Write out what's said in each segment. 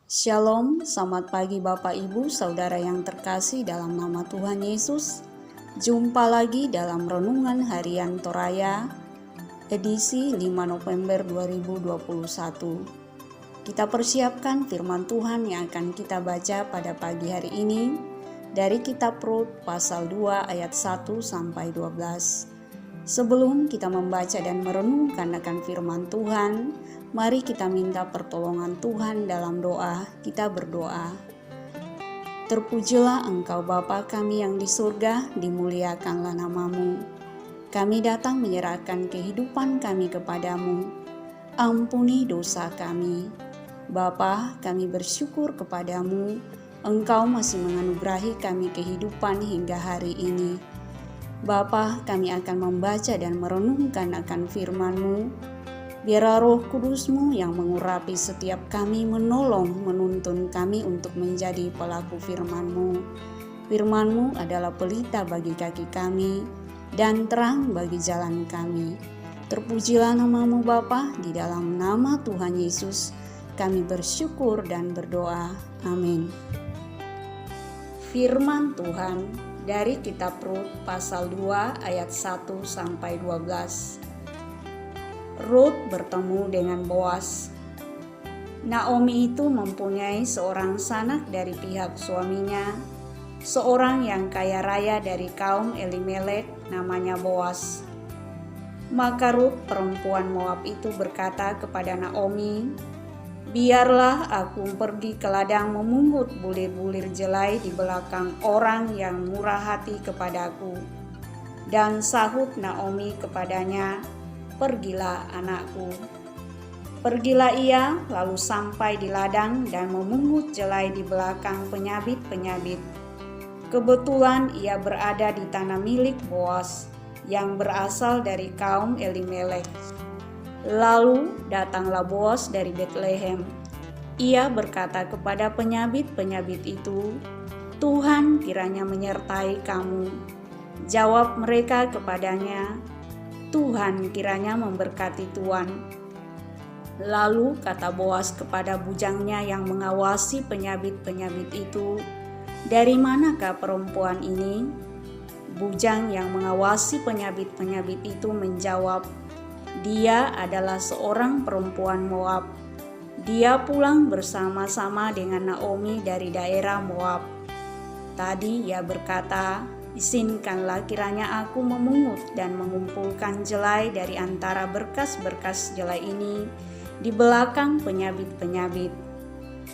Shalom, selamat pagi Bapak Ibu, Saudara yang terkasih dalam nama Tuhan Yesus. Jumpa lagi dalam Renungan Harian Toraya, edisi 5 November 2021. Kita persiapkan firman Tuhan yang akan kita baca pada pagi hari ini dari kitab Rut pasal 2 ayat 1 sampai 12. Sebelum kita membaca dan merenungkan akan firman Tuhan, mari kita minta pertolongan Tuhan dalam doa. Kita berdoa. Terpujilah Engkau Bapa kami yang di surga, dimuliakanlah nama-Mu. Kami datang menyerahkan kehidupan kami kepadamu. Ampuni dosa kami. Bapa, kami bersyukur kepadamu, Engkau masih menganugerahi kami kehidupan hingga hari ini. Bapa, kami akan membaca dan merenungkan akan firman-Mu. Biarlah Roh Kudus-Mu yang mengurapi setiap kami, menolong, menuntun kami untuk menjadi pelaku firman-Mu. Firman-Mu adalah pelita bagi kaki kami dan terang bagi jalan kami. Terpujilah nama-Mu Bapa, di dalam nama Tuhan Yesus kami bersyukur dan berdoa. Amin. Firman Tuhan dari kitab Rut pasal 2 ayat 1 sampai 12. Rut bertemu dengan Boas. Naomi itu mempunyai seorang sanak dari pihak suaminya, seorang yang kaya raya dari kaum Elimelek, namanya Boas. Maka Rut perempuan Moab itu berkata kepada Naomi, "Biarlah aku pergi ke ladang memungut bulir-bulir jelai di belakang orang yang murah hati kepadaku." Dan sahut Naomi kepadanya, "Pergilah anakku." Pergilah ia, lalu sampai di ladang dan memungut jelai di belakang penyabit-penyabit. Kebetulan ia berada di tanah milik Boas, yang berasal dari kaum Elimelek. Lalu datanglah Boas dari Betlehem. Ia berkata kepada penyabit-penyabit itu, "Tuhan kiranya menyertai kamu." Jawab mereka kepadanya, "Tuhan kiranya memberkati tuan." Lalu kata Boas kepada bujangnya yang mengawasi penyabit-penyabit itu, "Dari manakah perempuan ini?" Bujang yang mengawasi penyabit-penyabit itu menjawab, "Dia adalah seorang perempuan Moab. Dia pulang bersama-sama dengan Naomi dari daerah Moab. Tadi ia berkata, 'Izinkanlah kiranya aku memungut dan mengumpulkan jelai dari antara berkas-berkas jelai ini di belakang penyabit-penyabit.'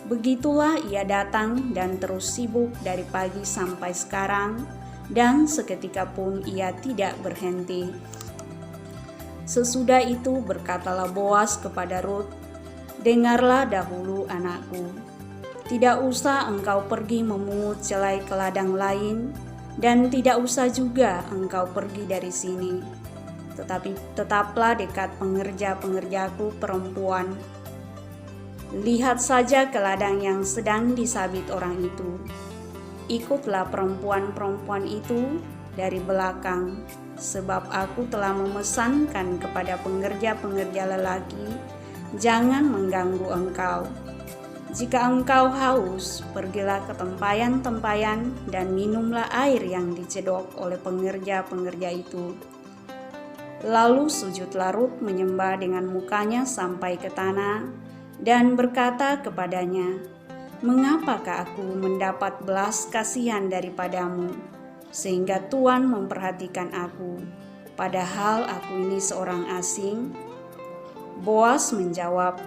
Begitulah ia datang dan terus sibuk dari pagi sampai sekarang, dan seketika pun ia tidak berhenti." Sesudah itu berkatalah Boas kepada Rut, "Dengarlah dahulu anakku, tidak usah engkau pergi memungut jelai ke ladang lain, dan tidak usah juga engkau pergi dari sini. Tetapi tetaplah dekat pengerja-pengerjaku perempuan. Lihat saja ke ladang yang sedang disabit orang itu. Ikutlah perempuan-perempuan itu dari belakang, sebab aku telah memesankan kepada pengerja-pengerja lelaki, jangan mengganggu engkau. Jika engkau haus, pergilah ke tempayan-tempayan dan minumlah air yang dicedok oleh pengerja-pengerja itu." Lalu sujudlah Rut menyembah dengan mukanya sampai ke tanah dan berkata kepadanya, "Mengapakah aku mendapat belas kasihan daripadamu, sehingga Tuhan memperhatikan aku, padahal aku ini seorang asing?" Boas menjawab,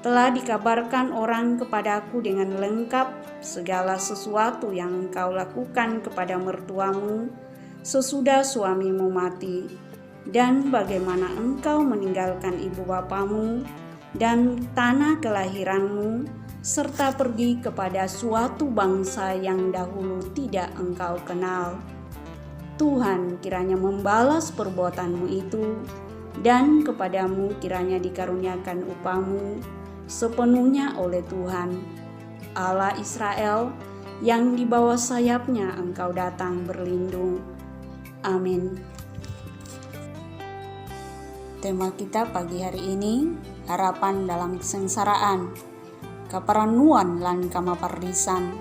"Telah dikabarkan orang kepadaku dengan lengkap segala sesuatu yang engkau lakukan kepada mertuamu sesudah suamimu mati, dan bagaimana engkau meninggalkan ibu bapamu dan tanah kelahiranmu, serta pergi kepada suatu bangsa yang dahulu tidak engkau kenal. Tuhan kiranya membalas perbuatanmu itu, dan kepadamu kiranya dikaruniakan upahmu sepenuhnya oleh Tuhan, Allah Israel, yang di bawah sayapnya engkau datang berlindung." Amin. Tema kita pagi hari ini, harapan dalam kesengsaraan. kaparanuan lan kamapardisan.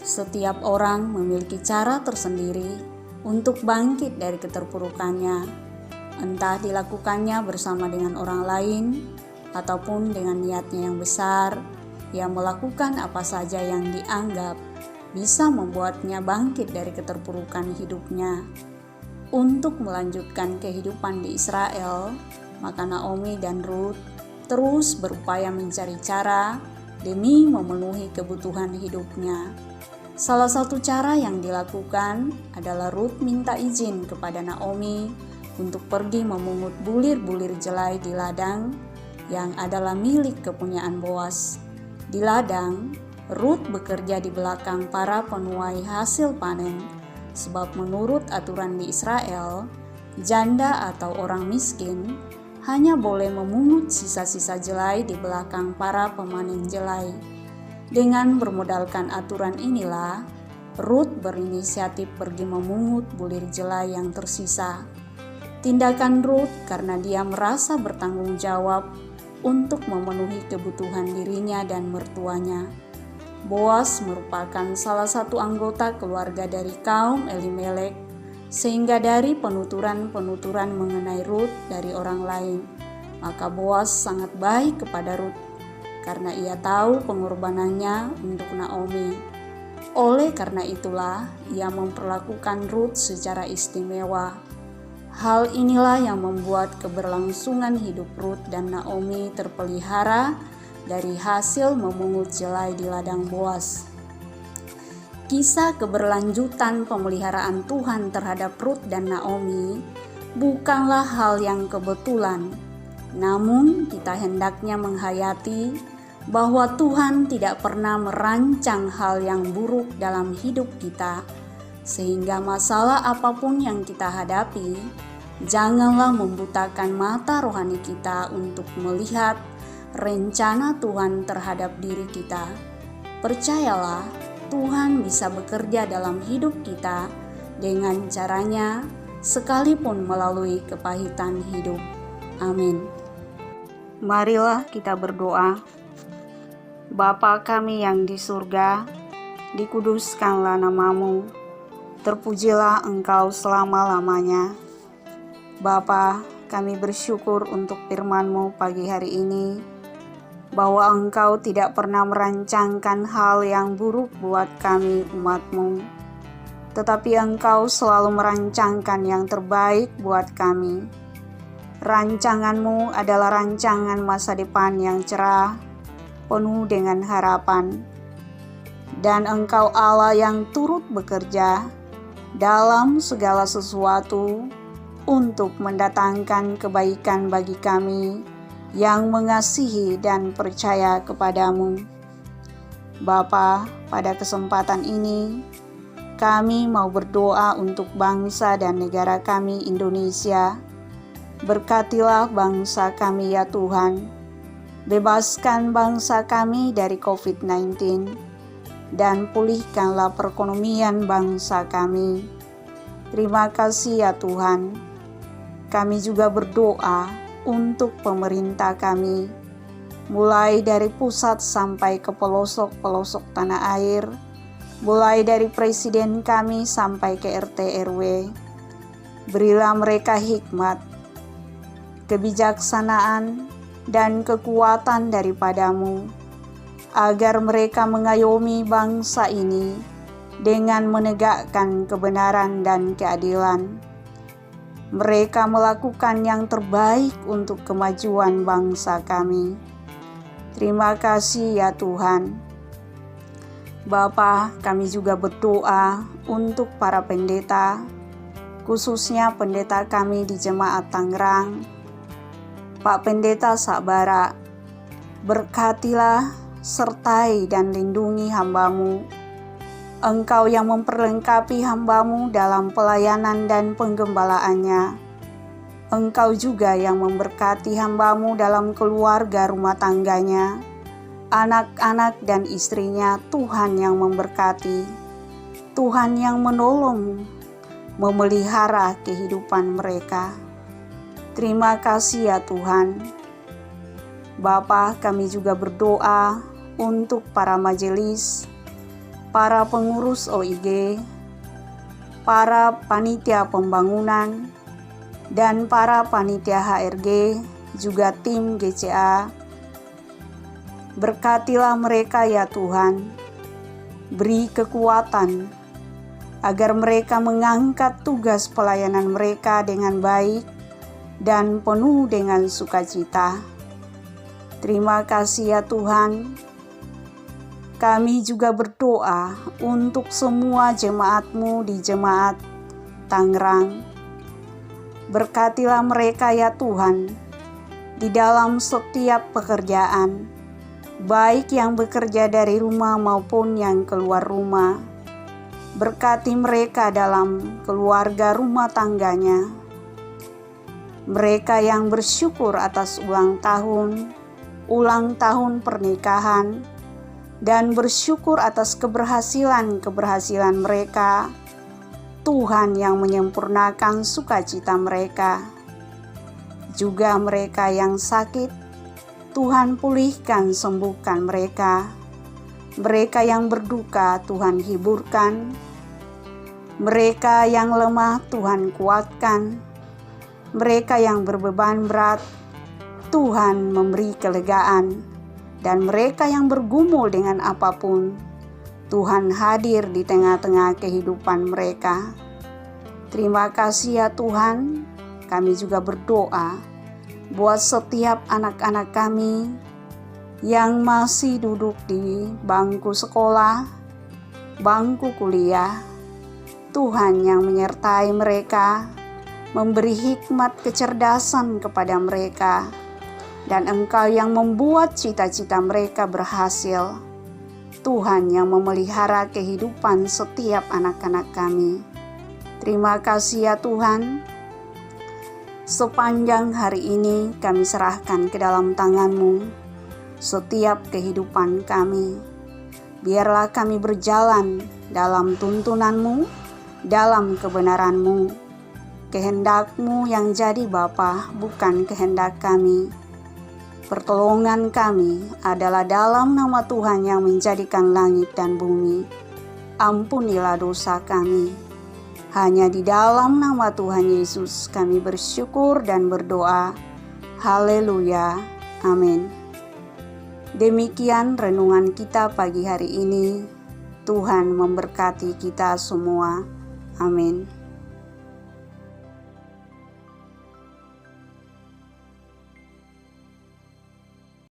Setiap orang memiliki cara tersendiri untuk bangkit dari keterpurukannya, entah dilakukannya bersama dengan orang lain ataupun dengan niatnya yang besar, yang melakukan apa saja yang dianggap bisa membuatnya bangkit dari keterpurukan hidupnya. Untuk melanjutkan kehidupan di Israel, maka Naomi dan Ruth terus berupaya mencari cara demi memenuhi kebutuhan hidupnya. Salah satu cara yang dilakukan adalah Ruth minta izin kepada Naomi untuk pergi memungut bulir-bulir jelai di ladang yang adalah milik kepunyaan Boas. Di ladang, Ruth bekerja di belakang para penuai hasil panen, sebab menurut aturan di Israel, janda atau orang miskin hanya boleh memungut sisa-sisa jelai di belakang para pemanen jelai. Dengan bermodalkan aturan inilah, Ruth berinisiatif pergi memungut bulir jelai yang tersisa. Tindakan Ruth karena dia merasa bertanggung jawab untuk memenuhi kebutuhan dirinya dan mertuanya. Boas merupakan salah satu anggota keluarga dari kaum Elimelek, sehingga dari penuturan-penuturan mengenai Ruth dari orang lain, maka Boas sangat baik kepada Ruth karena ia tahu pengorbanannya untuk Naomi. Oleh karena itulah ia memperlakukan Ruth secara istimewa. Hal inilah yang membuat keberlangsungan hidup Ruth dan Naomi terpelihara dari hasil memungut jelai di ladang Boas. Kisah keberlanjutan pemeliharaan Tuhan terhadap Ruth dan Naomi bukanlah hal yang kebetulan, namun kita hendaknya menghayati bahwa Tuhan tidak pernah merancang hal yang buruk dalam hidup kita, sehingga masalah apapun yang kita hadapi, janganlah membutakan mata rohani kita untuk melihat rencana Tuhan terhadap diri kita. Percayalah, Tuhan bisa bekerja dalam hidup kita dengan caranya, sekalipun melalui kepahitan hidup. Amin. Marilah kita berdoa. Bapa kami yang di surga, dikuduskanlah namamu, terpujilah Engkau selama-lamanya. Bapa, kami bersyukur untuk firman-Mu pagi hari ini, bahwa Engkau tidak pernah merancangkan hal yang buruk buat kami umat-Mu, tetapi Engkau selalu merancangkan yang terbaik buat kami. Rancangan-Mu adalah rancangan masa depan yang cerah, penuh dengan harapan, dan Engkau Allah yang turut bekerja dalam segala sesuatu untuk mendatangkan kebaikan bagi kami yang mengasihi dan percaya kepadamu. Bapa, pada kesempatan ini, kami mau berdoa untuk bangsa dan negara kami Indonesia. Berkatilah bangsa kami ya Tuhan. Bebaskan bangsa kami dari COVID-19 dan pulihkanlah perekonomian bangsa kami. Terima kasih ya Tuhan. Kami juga berdoa untuk pemerintah kami, mulai dari pusat sampai ke pelosok-pelosok tanah air, mulai dari presiden kami sampai ke RT RW. Berilah mereka hikmat, kebijaksanaan, dan kekuatan daripadamu, agar mereka mengayomi bangsa ini dengan menegakkan kebenaran dan keadilan. Mereka melakukan yang terbaik untuk kemajuan bangsa kami. Terima kasih ya Tuhan. Bapa, kami juga berdoa untuk para pendeta, khususnya pendeta kami di Jemaat Tangerang, Pak Pendeta Sakbara. Berkatilah, sertai dan lindungi hamba-Mu. Engkau yang memperlengkapi hamba-Mu dalam pelayanan dan penggembalaannya. Engkau juga yang memberkati hamba-Mu dalam keluarga rumah tangganya, anak-anak dan istrinya. Tuhan yang memberkati, Tuhan yang menolong, memelihara kehidupan mereka. Terima kasih ya Tuhan. Bapa, kami juga berdoa untuk para majelis, para pengurus OIG, para panitia pembangunan, dan para panitia HRG, juga tim GCA. Berkatilah mereka ya Tuhan, beri kekuatan agar mereka mengangkat tugas pelayanan mereka dengan baik dan penuh dengan sukacita. Terima kasih ya Tuhan. Kami juga berdoa untuk semua jemaat-Mu di Jemaat Tangerang. Berkatilah mereka ya Tuhan di dalam setiap pekerjaan, baik yang bekerja dari rumah maupun yang keluar rumah. Berkati mereka dalam keluarga rumah tangganya. Mereka yang bersyukur atas ulang tahun pernikahan, dan bersyukur atas keberhasilan mereka, Tuhan yang menyempurnakan sukacita mereka. Juga mereka yang sakit, Tuhan pulihkan, sembuhkan mereka. Mereka yang berduka, Tuhan hiburkan. Mereka yang lemah, Tuhan kuatkan. Mereka yang berbeban berat, Tuhan memberi kelegaan. Dan mereka yang bergumul dengan apapun, Tuhan hadir di tengah-tengah kehidupan mereka. Terima kasih ya Tuhan. Kami juga berdoa buat setiap anak-anak kami yang masih duduk di bangku sekolah, bangku kuliah. Tuhan yang menyertai mereka, memberi hikmat kecerdasan kepada mereka, dan Engkau yang membuat cita-cita mereka berhasil. Tuhan yang memelihara kehidupan setiap anak-anak kami. Terima kasih ya Tuhan. Sepanjang hari ini kami serahkan ke dalam tangan-Mu setiap kehidupan kami. Biarlah kami berjalan dalam tuntunan-Mu, dalam kebenaran-Mu. Kehendak-Mu yang jadi Bapa, bukan kehendak kami. Pertolongan kami adalah dalam nama Tuhan yang menjadikan langit dan bumi. Ampunilah dosa kami. Hanya di dalam nama Tuhan Yesus kami bersyukur dan berdoa. Haleluya. Amin. Demikian renungan kita pagi hari ini. Tuhan memberkati kita semua. Amin.